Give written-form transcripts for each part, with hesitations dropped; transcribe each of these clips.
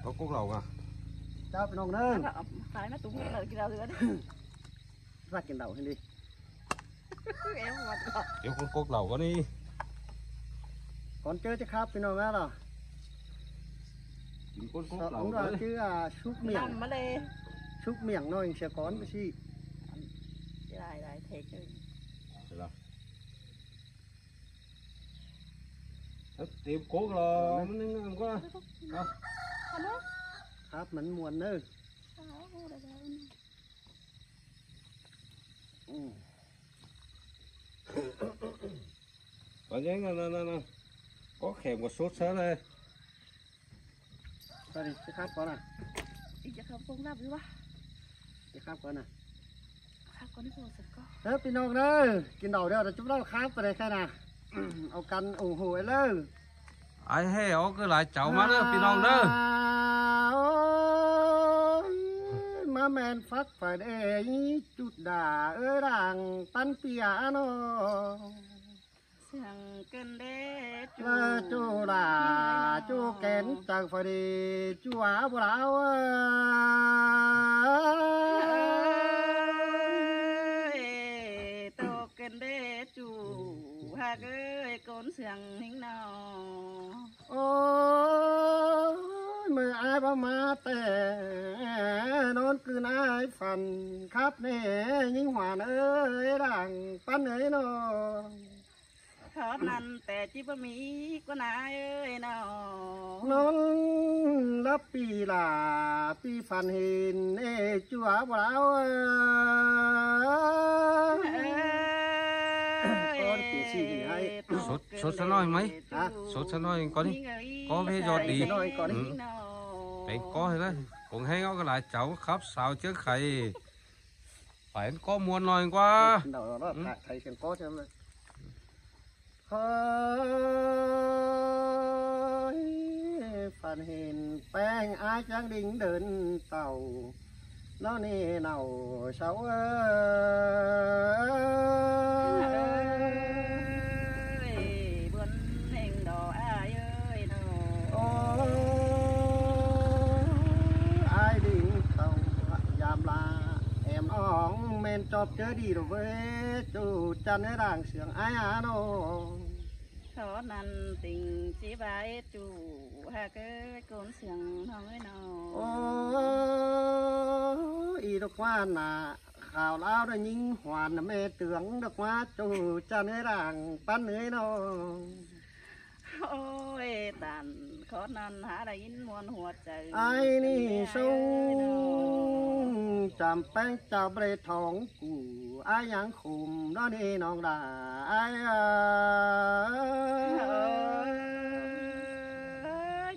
có cúc lầu à chàoพี่น้องเด้อ phải nó tụng lời kia đâu nữa đấy รักกินเต่าให้ดี em mặt rồi kiểu con cúc lầu có đi ก่อนเจอจะครับพี่น้องนะเหรอ chỉ con cúc อ lầu งเรา đấy ชื่อชุบเมี่ยง nằm ở đây ชุบเมี่ยงน้อยเสียก้อนไปสิ lại lại thiệt chứ là tìm cúc lầu nó không có không anh ơi ครับมันมวนเด้ออืม có nhánh nó có kèm một sốt sớ đây ไปดิจะครับก่อนนะ đi cho không công làm gì quá จะครับก่อนนะ ครับก่อนที่โทรศัพท์ก็ เฮ้ยพี่น้องเด้อกินเต่าเด้อแต่จุ๊บเราครับไปเลยแค่น่ะเอากันโอ้โหเลย ai hay ó cứ lại chậu má đó pin non đó มาแมนฟักฝ่ายเอ้ยจุดด่าด่างปันเปียโน สั่งกันเด้ จูด่าจูแกนจากฝ่ายดีจูหาบุราวโตกันเด้จูหากเอ้ยก้นเสียงหิ้งนอ โอ้ยมืออายประมาแต่นอนคือนายฝันครับเน่ยิ่งหวานเอ้ยด่างปันเอ้ยนอ ขอนั่นแต่จิบมีก็นายเอ้ยนอน นรับปีลาปีฝันเห็นจัวบ่าวcon tỷ xì thì hay sốt sốt sắn nói mấy hả sốt sắn nói có đi có cái giọt đi nói có đi đấy có thế đấy cũng hay có cái lại cháu khắp sao chứ khay phải có muôn nói quá đầu đó thầy xem có cho emฝันเห็นแป้งอายจังดิ่งเดินเต่าน้อนี่เน่าเสาบนเฮงดอกอายเอ้ยนอ โอ้อายดิ่งเต่ายามลาแอมอ่องเมนจอบเจอดีหรือเว้ยจูจันให้ร่างเสียงอายอาโน ขอนั่นติ่งจีบายจูหากเอ้ยก้นเสียงน้องเอ้ยนอ โอ้อีดอกว่าน่ะข่าวเล่าได้ยิงหวานแม่เตืองดอกว่าจูจันให้ร่างปั้นเอ้ยน้อง โอ้ยตันขอนั่นหาได้ยินมวนหัวใจ ไอ้นี่สูงจำแป้งจับเบรทองกูไอ้ยังขุมน้อนี่น้องด่าไอ้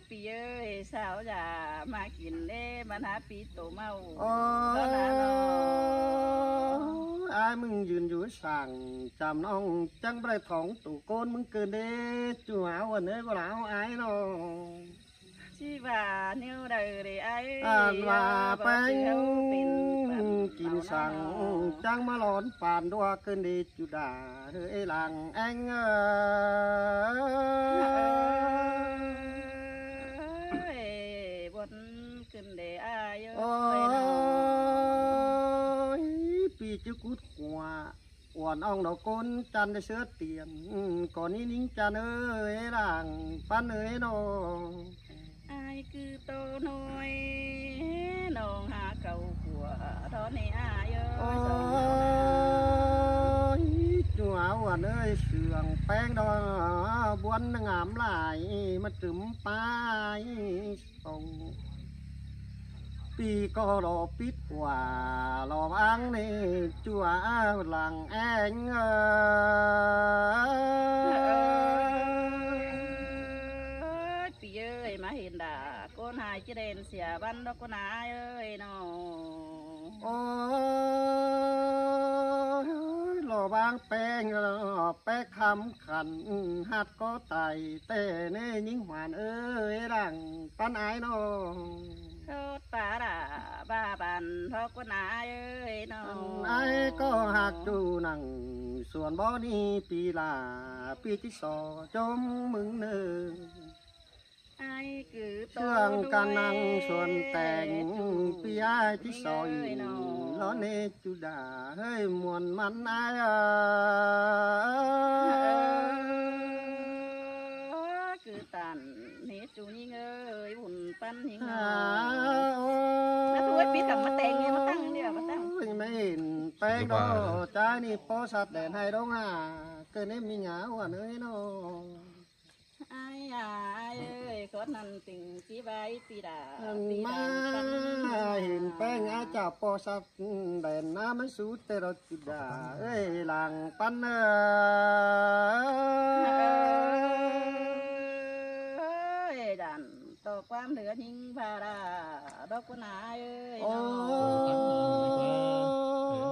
ปีเอ้ยสาวอย่ามากินเด้มันหาปีโตเมา โอ้ไอ้มึงยืนอยู่สั่งจำน้องจังเบรทองตู่โกนมึงเกินเด้จัวเอาวันนี้บ่แล้วไอ้น้อง ชีว่านิ้วเดือดไอ้ อ่านว่าแป้งกินสั่งจังมาหลอนป่านดัวเกินดีจุดาเฮ้ยหลังแองบนขึ้นเด้ไอ้เอ้ โอ้ ย ยปีจุกุดหัวอ่อนอ่องดอกก้นจันได้เสื้อเตียนก่อนนี้นิ้งจันเอ้ยหลังปันเอ้ยน้อง ไอ้คือโตน้อยน้องหาเก่าขัวทอนให้อ้ายเอ้ โอ้ ย ยจัววันเอ้ยเสืองแป้งดอกบวนงามหลายมาถึมปลายส่งปีก็รอปิดกว่ารออังนี่จัวหลังแองปีเอ้ยมาเห็นด่าก้นหายจะเด่นเสียบันดอกก้นหายเอ้ยน้อง โอ้ยรอบางแป้งรอแป้งคำขันหัดก็ไตแต่เน่ยิ่งหวานเอ้ยดังปันไอ้น้อง โทษป่าด่าบ้าบันเพราะก้นหายเอ้ยน้อง ไอ้ก็หักดูหนังส่วนบ่อนี้ปีลาปีที่สองจมมึงเนิ่ง ไอ้คือโต เชื่องกังนัง ด้วย ส่วนแต่งปียายที่ซอยล้อเนจุดาเฮ้ยมวนมันอายคือตันนี่จูนี่เงยหุ่นปั้นหิง แล้ว ตัวปีกับมาแต่งเนี่ยมาตั้งเดียวมาตั้ง ไม่เห็นแป้งดอกใจนี่ปอสัตว์แดนให้ดองเกินนี้มีหงาว่าเนื้อน้อง ไอ้เอ้ยก็นั่นติ่งจีใบปีดา มาเห็นแป้งอาจับปอสัตว์แดนน้ำมันสูดแต่เราจุดาเอ้ยหลังปั้นดันตกความเหลือหิงพาราดอกกุหลาบเอ้ย โอ้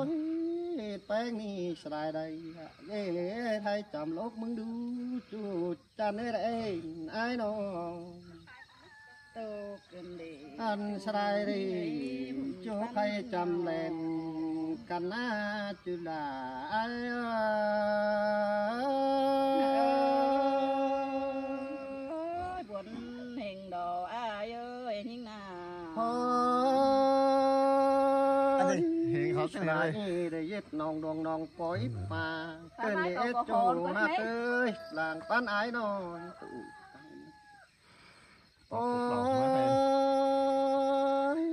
ยแป้งนี่สลายใดเอ้ยไทยจำโลกมึงดูจูดจันเอ้ยไอ้น้อง ตกกันดี อันสลายดีจูใครจำแลนกันหน้าจุฬาไอ้ บนเฮงดอกอ้ายเอ้ยหิงนา พอ อันนี้เพลงเขา ส เป็น ลา ไง ยได้เย็ดนองดวงนองปล่อยมาเกินเอโจมาเอ้ยหลังปั้นไอ้น้องโอ้ย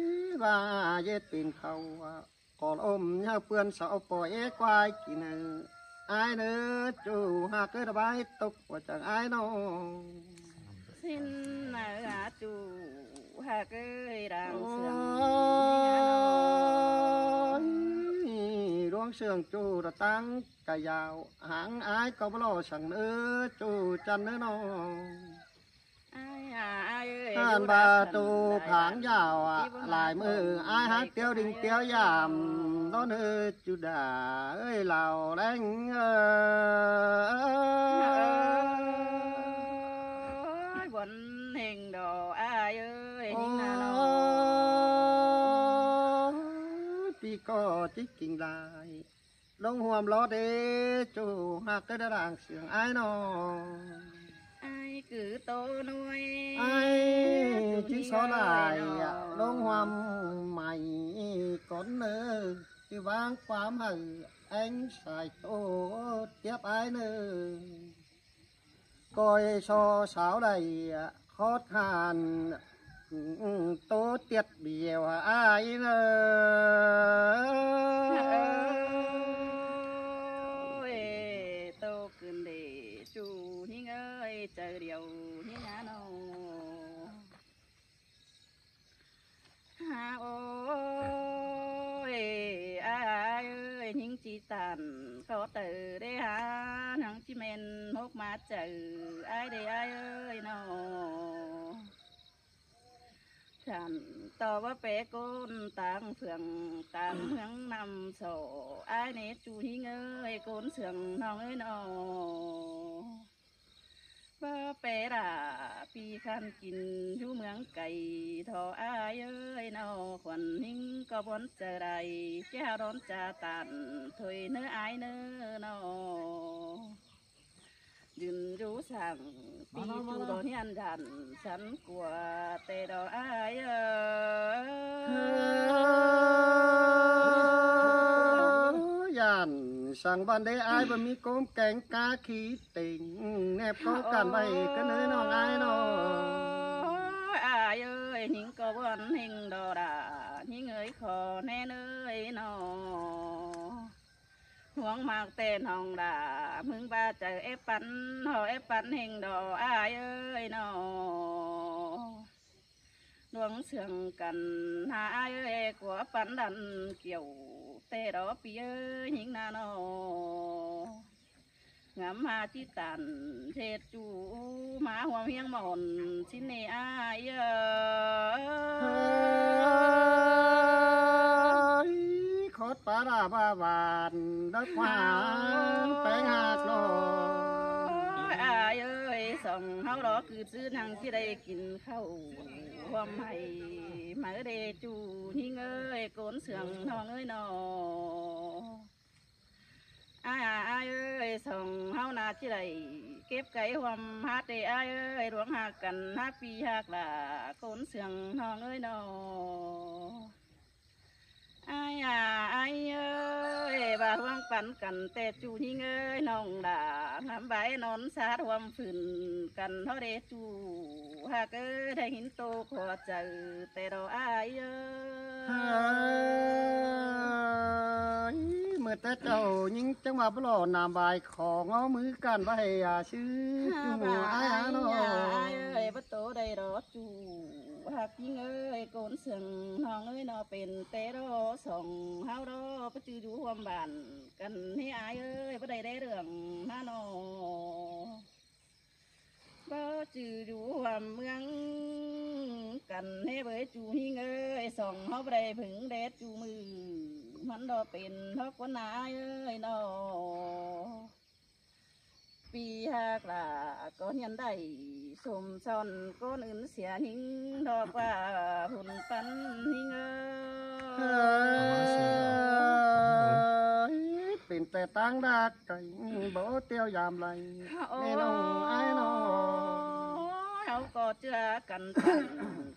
ว่าเย็ดปีนเขาก่อนอมยาเปื่อนสาวปล่อยควายกินไอ้เนื้อจูหากเกิดใบตกว่าจากไอ้น้อง สิ้นนาจูหากเอ้ยดัง โอ้ เสียง ยดวงเสื่องจูระตั้งกะยาวหางไอ้ก็บลอสั่งเนื้อจูจันเนื้อน้อง อ่านบาตูผางยาวลายมืออายฮักเตียวดิ่งเตียวยามต้นเอจุดาเอ้ยเหล่าแรงบนเฮงดอกอ้ายเอ้ย โอ้ หิงนาโน ปีก็จิกกิ่งลายลงห่วมล้อเดจูหักกระด่างเสียงไอ้น้อง ไอ้คือโตหน่วย ไอ้ที่สลายลงห่วมใหม่ก่อนเนอที่วางความหือแองสายโตเตียบไอ้เนอก้อยซอสาวใดคอดหานโตเตียดเบียวไอ้เนอ โตขึ้นเดจูหิงเอ้ยเจอเดียวหิงนาโนฮาโอ้ยอ้ายเอ้ยหิงจีตันก็เตอได้หาหังจีเมนหกมาเจออ้ายเด้อ้ายเอ้ยโนฉันต่อว่าเปก้นต่างเสืองต่างเมืองนำโซอ้ายเนจูหิงเอ้ยก้นเสืองน้องเอ้ยนอบ่เปร่าปีคันกินอยู่เมืองไก่ทออ้ายเอ้ยนอขวัญหิงก็บนเจอไรแก้ร้อนจาตันถอยเนื้ออ้ายเนื้อนอยืนรู้สั่งปีจูโดนยันดันฉันกลัวแต่ดอกอ้ายเอ้ย ยันสั่งบันไดอายบ่มีโกมแกงกาขี้ติ่งแนบเข้ากันไปก็เนื้อน้องอายน้อง อ้ายเอ้ยหิงก็วันหิงดอดาหิงเอ้ยขอแน่เนยนอห่วงมากเต้นห้องดามึงบ้าเจอเอปันหอเอปันหิงดออ้ายเอ้ยนอดวงเสื่องกันหาอ้ายเอ้ยกัวปันดันเกี่ยวเตดอปีเอ้ยหิงนาโนงามมาจิตันเทศจูมาหัวเพียงหมอนชิ้นเนอายเอ้ย ขอดปลาดาบาบานดักหวานแปงหากน้อง อายเอ้ยส่องเฮาดอกคือซื้อทางที่ได้กินข้าวความให้มาเดจูหิงเอ้ยโกนเสืองทองเอ้ยนอ ai ai ơi sòng hao na chi đầy kép cái hôm hát để ai ơi ruộng hạt cần hát phi hạt là cốn sườn hòn ơi nó ai ai ơi bà hoangปั่นกันแต่จูหิงเอ้ยน้องด่าทำใบนอนสาดวมฝืนกันเท่าเดจูหากเอ้ยได้หินโตขอเจอแต่เราอายเอ้ เฮ้ ย ยเมื่อแต่เจ้ายิงจังหวะบลอนามบายของเอามือกันไว้ชื่อจูหัวอ้ายน้อ เอ้ยประตูได้รอจูหากยิงเอ้ยโกนเสียงน้องเอ้ยนอเป็นแต่รอส่องเฮารอประจืออยู่ความบ้านกันให้อายเอ้ยบ่ได้เรื่องน้านอบ่จืออยู่ความเมืองกันให้เบยจูหิงเอ้ยส่องเฮาบ่ได้ผึ่งเด็ดจูมือมันดอเป็นทอกวันนายเอ้ยนอปีหากล่ะก็ยันได้สมซ้อนก้นอื่นเสียหิงดอกว่าหุ่นปันหิงเอ้ เฮ้ ย ยเป็นแต่ตั้งดักไก่บ่เตียวยามไรแม่น้องอ้ายน้อง เขาก็เจอกันปัน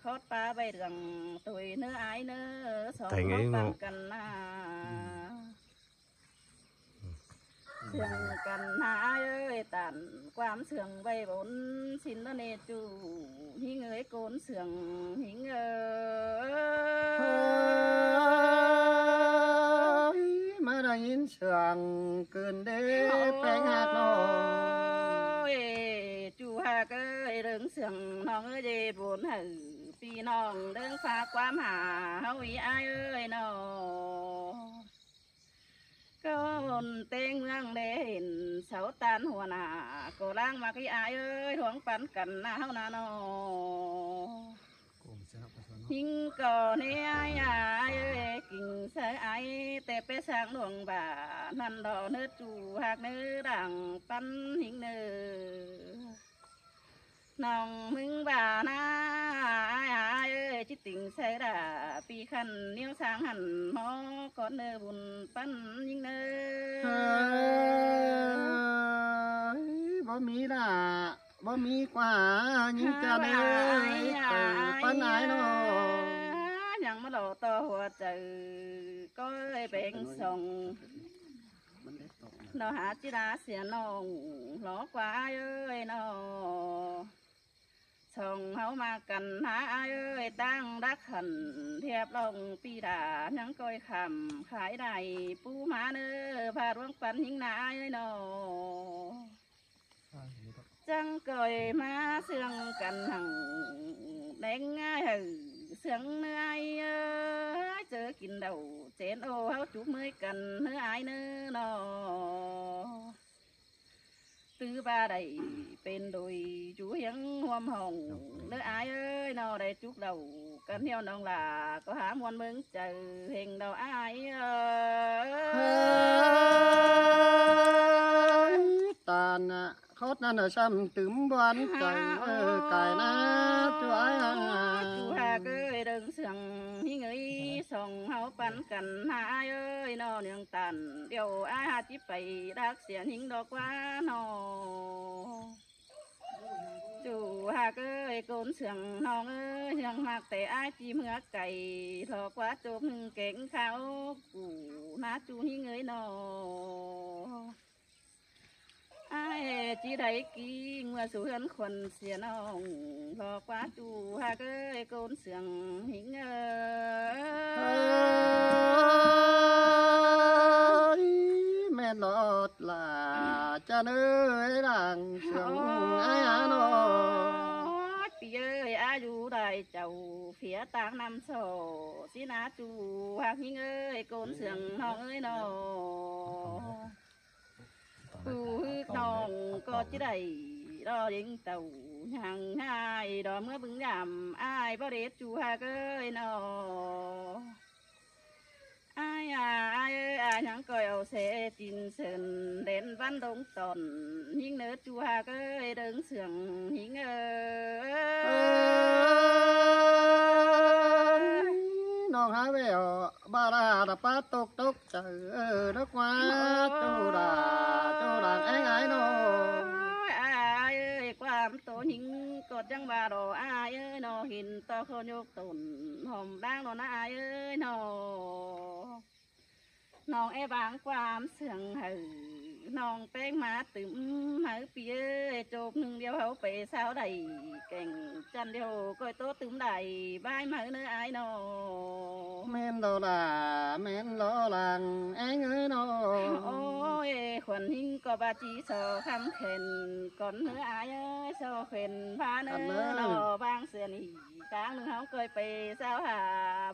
คอดปลาใบเรืองตุยเนื้อไอายเนื้อสองเขาปันกันหน้าเสื่องกันหาเอ้ยตันความเสื่องใบบนสินเนจูหิงเอ้ยโกนเสื่องหิงเอ้ เฮ้ ย ยมาได้ยินเสียงเกินเด้แปลงหักน้อง จูหากเอ้ยเรื่องเสื่องน้องเอ้ยเดบนหือพี่น้องเรื่องฝากความหาเฮาอีอายเอ้ยน้อง ก็เต็งเมืองได้เห็นเสาตานหัวหน้าก็ล้างมาขี้อายเอ้ยหวงปันกันหน้าเฮานาโนหิงก่อนี่อายเอ้ยกิ่งเสยอายแต่ไปสร้างหลวงบ่านั่นดอกเนื้อจูหากเนื้อดังปันหิงเนื้อน้องมึงบ่านะอายเอ้ยจิตติงใส่ด่าปีขันเนี้ยวสร้างหันหมอก่อนเนื้อบุญปันยิงเนื้ เฮ้ อย บ่มีล่ะบ่มีกว่ายิงจะเลยเปิดปันไหนน้อง ยังมาหล่อต่อหัวใจก็เลยเบ่งส่งเราหาจิราเสียน้องหลอกว่าเอ้ยน้องส่งเฮามากันหาเอ้ยตั้งรักขันเทียบลงปีดายังก้อยคำขายได้ปูมาเนื้อพาร่วงปันหิงนาเอ้ยน้องจังก่อยมาเสื่องกันหังแดงง่ายหือเสื่องเนื้อเอ้ยเจอกินเดาเจนโอเฮาจุบมือกันเนื้อไอเนื้อนอตื้อบาได้เป็นโดยจูเฮียงหวมห้องเนื้อไอเอ้ยนอได้จุกเดากันเที่ยวน้องลาก็หามวนเมืองเจอเฮงเดาไอเอ้ เฮ้ ย ยตาน่ะเขานั่นน่ะช้ำตึมบวนใจกายนะจ้วย จูหาเกยเดิงเสียงหิงเอ้ยส่องเฮาปันกันหาเอ้ยนอเนียงตันเดี๋ยวอาหาจิไปรักเสียหิงดอกว่านอจูหาเกยโกนเสียงน้องเอ้ยยังหักแต่อายจีเมือไก่ทอกว่าจบหนึ่งเก่งเขากูนาจูหิงเอ้ยนอไอ้จีได้กีเมื่อสู่เฮือนคนเสียน้องพอกว่าจูหากเอ้ยโกนเสียงหิงเอ้ เฮ้ ย ยแม่นอดล่ะจะเนื้อดังเสียงอ้ายน้อง ปีเอ้ยอายุได้เจ้าเพียต่างนำโซสินาจูหากหิงเอ้ยโกนเสียงน้องเอ้ยน้องผู้ฮึกน้องก็จะได้รอเลี้ยงเต่าห่างหายดอเมื่อบึงยำอายบ่เด็ดจูหากเอ้ยน้องอายเอ้ยอายยังก็เอาเสจินเสินเด่นวันดงตอนหิงเนื้อจูหากเอ้ยเดิงเสียงหิงเอ้ เอ้ ย ยน้องหาแววบารา là pa tục tục chờ nước qua chỗ đà anh ấy nó อายเอ้ยความโตหญิงกดจังบาดออายเอ้ยนอหินต่อเขายกตุนหอมดังนอนอายเอ้ยนอน้องไอ้บางความเสื่องหือน้องแป้งมาตึมหือปีเอ้ยโจกหนึ่งเดียวเขาไปสาวใดเก่งจันเดียวก้อยโตตึมใดบายมือเนื้ออายนอ men đồ là men lo làng anh ơi nó โอ้ยขวัญหิงก็บาจีโซคำเข็นก่อนเนื้ออายเอ้ยโซเข็นพาเนื้อนอบางเสือนี่กลางหนึ่งเขาเคยไปสาวหา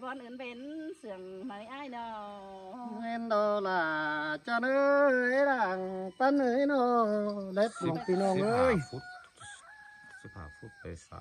บอนอื่นเป็นเสื่องไม่อายนอ men đồ là cho nơi làng tân ơi nó đẹp lòng phi nong ơi 15 ฟุตไปสา